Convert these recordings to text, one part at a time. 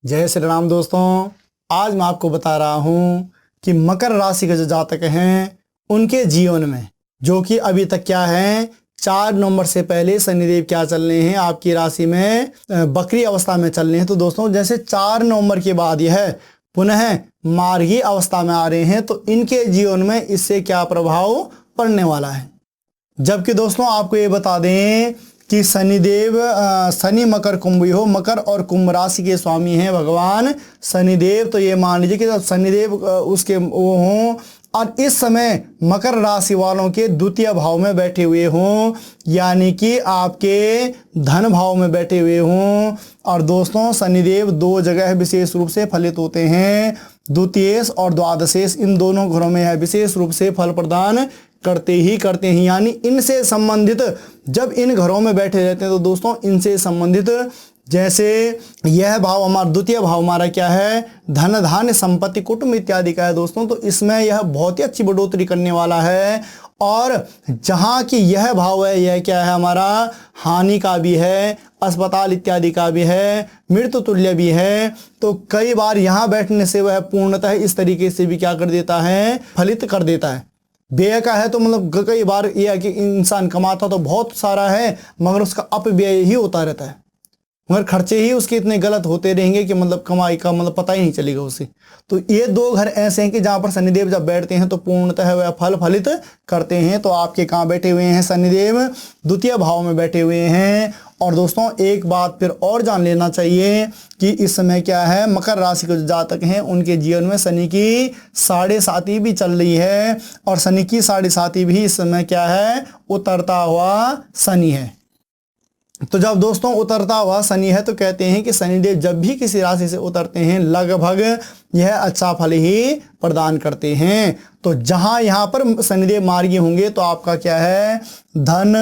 जय श्री राम दोस्तों। आज मैं आपको बता रहा हूं कि मकर राशि के जो जातक हैं उनके जीवन में जो कि अभी तक क्या है 4 नवंबर से पहले शनिदेव क्या चल रहे हैं आपकी राशि में बकरी अवस्था में चल रहे हैं। तो दोस्तों जैसे 4 नवंबर के बाद यह पुनः मार्गी अवस्था में आ रहे हैं तो इनके जीवन में इससे क्या प्रभाव पड़ने वाला है। जबकि दोस्तों आपको ये बता दें कि शनिदेव शनि मकर कुंभ हो, मकर और कुंभ राशि के स्वामी हैं भगवान शनिदेव। तो ये मान लीजिए कि जब शनिदेव उसके वो हों और इस समय मकर राशि वालों के द्वितीय भाव में बैठे हुए हों, यानी कि आपके धन भाव में बैठे हुए हों। और दोस्तों शनिदेव 2 जगह विशेष रूप से फलित होते हैं, द्वितीयेश और द्वादशेश। इन दोनों घरों में यह विशेष रूप से फल प्रदान करते हैं। यानी इनसे संबंधित जब इन घरों में बैठे रहते हैं तो दोस्तों इनसे संबंधित जैसे यह भाव हमारा द्वितीय भाव हमारा क्या है धन धान्य संपत्ति कुटुंब इत्यादि का है दोस्तों। तो इसमें यह बहुत ही अच्छी बढ़ोतरी करने वाला है। और जहाँ की यह भाव है यह क्या है हमारा हानि का भी है, अस्पताल इत्यादि का भी है, मृत्यु तुल्य भी है। तो कई बार यहाँ बैठने से वह पूर्णतः इस तरीके से भी क्या कर देता है फलित कर देता है। व्यय का है तो मतलब कई बार यह है कि इंसान कमाता तो बहुत सारा है मगर उसका अपव्यय ही होता रहता है, मगर खर्चे ही उसके इतने गलत होते रहेंगे कि मतलब कमाई का मतलब पता ही नहीं चलेगा उसे। तो ये 2 घर ऐसे हैं कि जहाँ पर शनिदेव जब बैठते हैं तो पूर्णतः वह फल फलित करते हैं। तो आपके कहाँ बैठे हुए हैं शनिदेव द्वितीय भाव में बैठे हुए हैं। और दोस्तों एक बात फिर और जान लेना चाहिए कि इस समय क्या है मकर राशि के जो जातक हैं उनके जीवन में शनि की 7.5 भी चल रही है। और शनि की 7.5 भी इस समय क्या है उतरता हुआ शनि है। तो जब दोस्तों उतरता हुआ शनि है तो कहते हैं कि शनिदेव जब भी किसी राशि से उतरते हैं लगभग यह अच्छा फल ही प्रदान करते हैं। तो जहां यहाँ पर शनिदेव मार्गी होंगे तो आपका क्या है धन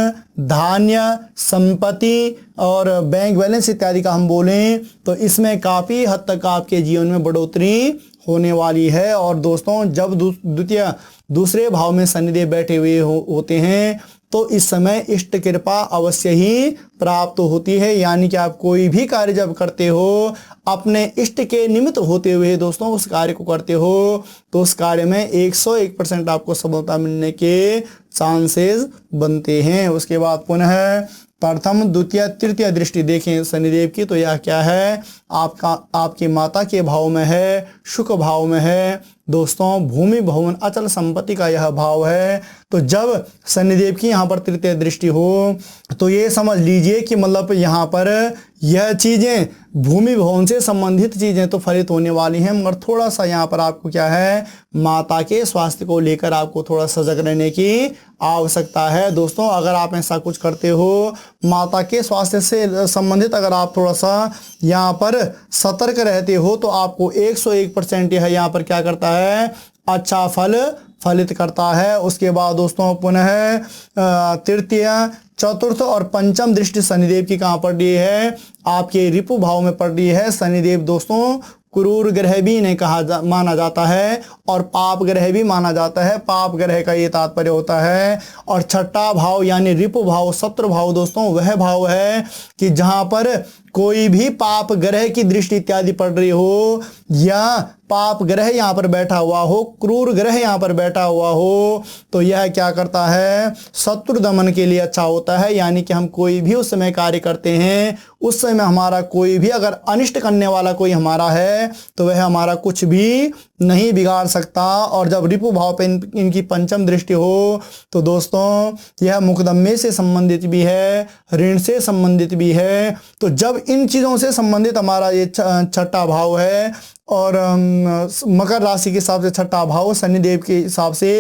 धान्य संपत्ति और बैंक बैलेंस इत्यादि का हम बोलें तो इसमें काफ़ी हद तक आपके जीवन में बढ़ोतरी होने वाली है। और दोस्तों जब दूसरे भाव में शनिदेव बैठे हुए होते हैं तो इस समय इष्ट कृपा अवश्य ही प्राप्त होती है। यानी कि आप कोई भी कार्य जब करते हो अपने इष्ट के निमित्त होते हुए दोस्तों उस कार्य को करते हो तो उस कार्य में 101% आपको सफलता मिलने के चांसेस बनते हैं। उसके बाद पुनः प्रथम द्वितीय तृतीय दृष्टि देखें शनिदेव की तो यह क्या है आपकी माता के भाव में है, सुख भाव में है दोस्तों, भूमि भवन अचल संपत्ति का यह भाव है। तो जब शनिदेव की यहाँ पर तृतीय दृष्टि हो तो ये समझ लीजिए कि मतलब यहाँ पर यह चीज़ें भूमि भवन से संबंधित चीज़ें तो फलित होने वाली हैं, मगर थोड़ा सा यहाँ पर आपको क्या है माता के स्वास्थ्य को लेकर आपको थोड़ा सजग रहने की आवश्यकता है। दोस्तों अगर आप ऐसा कुछ करते हो माता के स्वास्थ्य से संबंधित अगर आप थोड़ा सा यहाँ पर सतर्क रहते हो तो आपको 101% यह यहाँ पर क्या करता है अच्छा फल फलित करता है। उसके बाद दोस्तों पुनः तृतीय चतुर्थ और पंचम दृष्टि शनिदेव की कहाँ पड़ रही है आपके रिपु भाव में पड़ रही है। शनिदेव दोस्तों क्रूर ग्रह भी नहीं माना जाता है और पाप ग्रह भी माना जाता है। पाप ग्रह का ये तात्पर्य होता है। और छठा भाव यानी रिपु भाव शत्रु भाव दोस्तों वह भाव है कि जहाँ पर कोई भी पाप ग्रह की दृष्टि इत्यादि पड़ रही हो या पाप ग्रह यहाँ पर बैठा हुआ हो, क्रूर ग्रह यहाँ पर बैठा हुआ हो तो यह क्या करता है शत्रु दमन के लिए अच्छा होता है। यानी कि हम कोई भी उस समय कार्य करते हैं उस समय हमारा कोई भी अगर अनिष्ट करने वाला कोई हमारा है तो वह हमारा कुछ भी नहीं बिगाड़ सकता। और जब रिपु भाव पे इनकी पंचम दृष्टि हो तो दोस्तों यह मुकदमे से संबंधित भी है, ऋण से संबंधित भी है। तो जब इन चीज़ों से संबंधित हमारा ये छठा भाव है और मकर राशि के हिसाब से छठा भाव शनिदेव के हिसाब से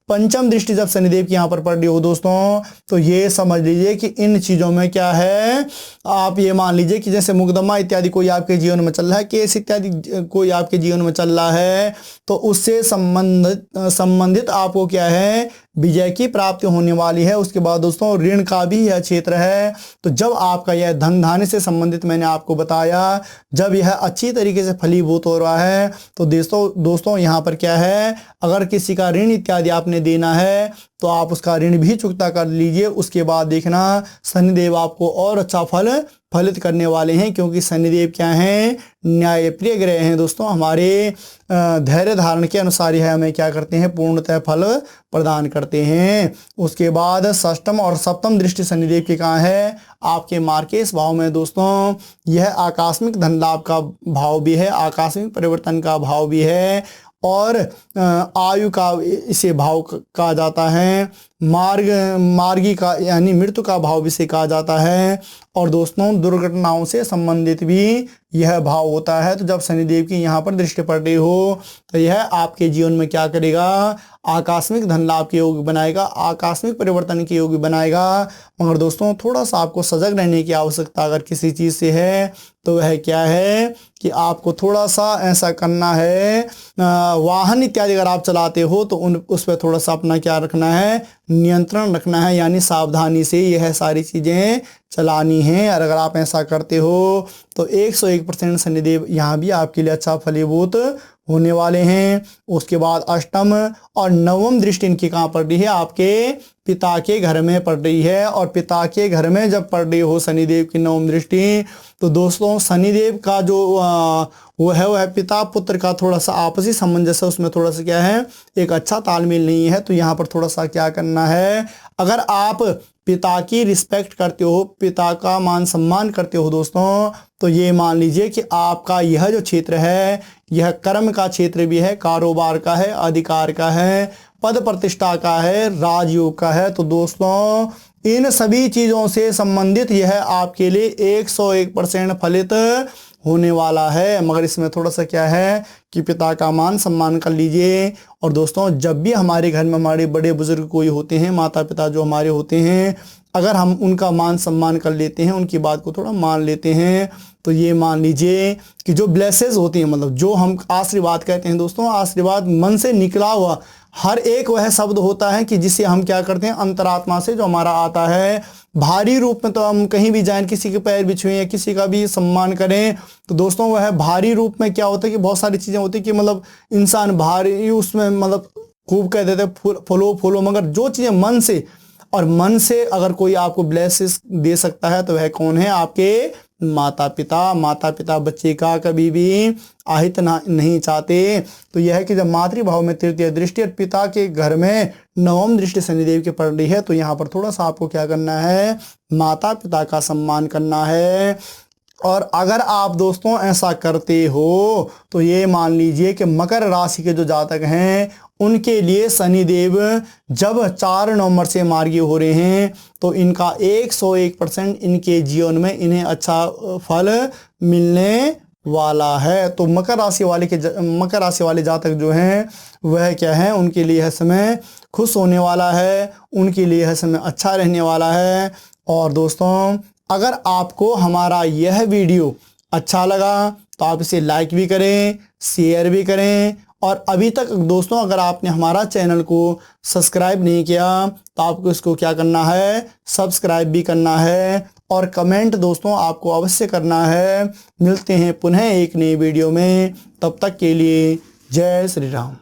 पंचम दृष्टि जब शनिदेव की यहाँ पर पड़ रही हो दोस्तों तो ये समझ लीजिए कि इन चीज़ों में क्या है आप ये मान लीजिए कि जैसे मुकदमा इत्यादि कोई आपके जीवन में चल रहा है, केस इत्यादि कोई आपके जीवन में चल रहा है तो उससे संबंधित आपको क्या है विजय की प्राप्ति होने वाली है। उसके बाद दोस्तों ऋण का भी यह क्षेत्र है। तो जब आपका यह धन धान्य से संबंधित मैंने आपको बताया जब यह अच्छी तरीके से फलीभूत हो रहा है तो दोस्तों यहाँ पर क्या है अगर किसी का ऋण इत्यादि आपने देना है तो आप उसका ऋण भी चुकता कर लीजिए। उसके बाद देखना शनिदेव आपको और अच्छा फल फलित करने वाले हैं, क्योंकि शनिदेव क्या हैं, न्यायप्रिय ग्रह हैं दोस्तों। हमारे धैर्य धारण के अनुसार यह हमें क्या करते हैं, पूर्णतः फल प्रदान करते हैं। उसके बाद षष्ठम और सप्तम दृष्टि शनिदेव की कहाँ है, आपके मार्केश भाव में दोस्तों। यह आकस्मिक धन लाभ का भाव भी है, आकस्मिक परिवर्तन का भाव भी है, और आयु का इसे भाव कहा जाता है। मार्गी का यानी मृत्यु का भाव भी इसे कहा जाता है। और दोस्तों दुर्घटनाओं से संबंधित भी यह भाव होता है। तो जब शनिदेव की यहाँ पर दृष्टि पड़ रही हो तो यह आपके जीवन में क्या करेगा, आकस्मिक धन लाभ के योग बनाएगा, आकस्मिक परिवर्तन के योग बनाएगा। मगर दोस्तों थोड़ा सा आपको सजग रहने की आवश्यकता अगर किसी चीज़ से है तो वह क्या है कि आपको थोड़ा सा ऐसा करना है, वाहन इत्यादि अगर आप चलाते हो तो उस पर थोड़ा सा अपना क्या रखना है, नियंत्रण रखना है, यानी सावधानी से यह सारी चीज़ें चलानी हैं। और अगर आप ऐसा करते हो तो 101% शनिदेव यहाँ भी आपके लिए अच्छा फलीभूत होने वाले हैं। उसके बाद अष्टम और नवम दृष्टि इनकी कहाँ पड़ रही है, आपके पिता के घर में पड़ रही है। और पिता के घर में जब पड़ रही हो शनिदेव की नवम दृष्टि, तो दोस्तों शनिदेव का जो वो है पिता पुत्र का थोड़ा सा आपसी सामंजस्य, उसमें थोड़ा सा क्या है, एक अच्छा तालमेल नहीं है। तो यहाँ पर थोड़ा सा क्या करना है, अगर आप पिता की रिस्पेक्ट करते हो, पिता का मान सम्मान करते हो दोस्तों, तो ये मान लीजिए कि आपका यह जो क्षेत्र है यह कर्म का क्षेत्र भी है, कारोबार का है, अधिकार का है, पद प्रतिष्ठा का है, राजयोग का है। तो दोस्तों इन सभी चीज़ों से संबंधित यह आपके लिए 101% फलित होने वाला है। मगर इसमें थोड़ा सा क्या है कि पिता का मान सम्मान कर लीजिए। और दोस्तों जब भी हमारे घर में हमारे बड़े बुजुर्ग कोई होते हैं, माता पिता जो हमारे होते हैं, अगर हम उनका मान सम्मान कर लेते हैं, उनकी बात को थोड़ा मान लेते हैं, तो ये मान लीजिए कि जो ब्लेसेस होती हैं, मतलब जो हम आशीर्वाद कहते हैं दोस्तों, आशीर्वाद मन से निकला हुआ हर एक वह शब्द होता है कि जिसे हम क्या करते हैं, अंतरात्मा से जो हमारा आता है। भारी रूप में तो हम कहीं भी जाएं, किसी के पैर बिछुएं या किसी का भी सम्मान करें, तो दोस्तों वह भारी रूप में क्या होता है कि बहुत सारी चीज़ें होती है कि मतलब इंसान भारी उसमें मतलब खूब कह देते फूलो, मगर जो चीज़ें मन से, और मन से अगर कोई आपको ब्लेसेस दे सकता है तो वह कौन है, आपके माता पिता। माता पिता बच्चे का कभी भी आहित नहीं चाहते। तो यह है कि जब मातृभाव में तृतीय दृष्टि और पिता के घर में नवम दृष्टि शनिदेव की पड़ रही है, तो यहाँ पर थोड़ा सा आपको क्या करना है, माता पिता का सम्मान करना है। और अगर आप दोस्तों ऐसा करते हो तो ये मान लीजिए कि मकर राशि के जो जातक हैं उनके लिए शनिदेव जब 4 नवंबर से मार्गी हो रहे हैं, तो इनका 101% इनके जीवन में इन्हें अच्छा फल मिलने वाला है। तो मकर राशि वाले जातक जो हैं वह क्या है, उनके लिए यह समय खुश होने वाला है, उनके लिए यह समय अच्छा रहने वाला है। और दोस्तों अगर आपको हमारा यह वीडियो अच्छा लगा तो आप इसे लाइक भी करें, शेयर भी करें। और अभी तक दोस्तों अगर आपने हमारा चैनल को सब्सक्राइब नहीं किया तो आपको इसको क्या करना है, सब्सक्राइब भी करना है। और कमेंट दोस्तों आपको अवश्य करना है। मिलते हैं पुनः एक नई वीडियो में, तब तक के लिए जय श्री राम।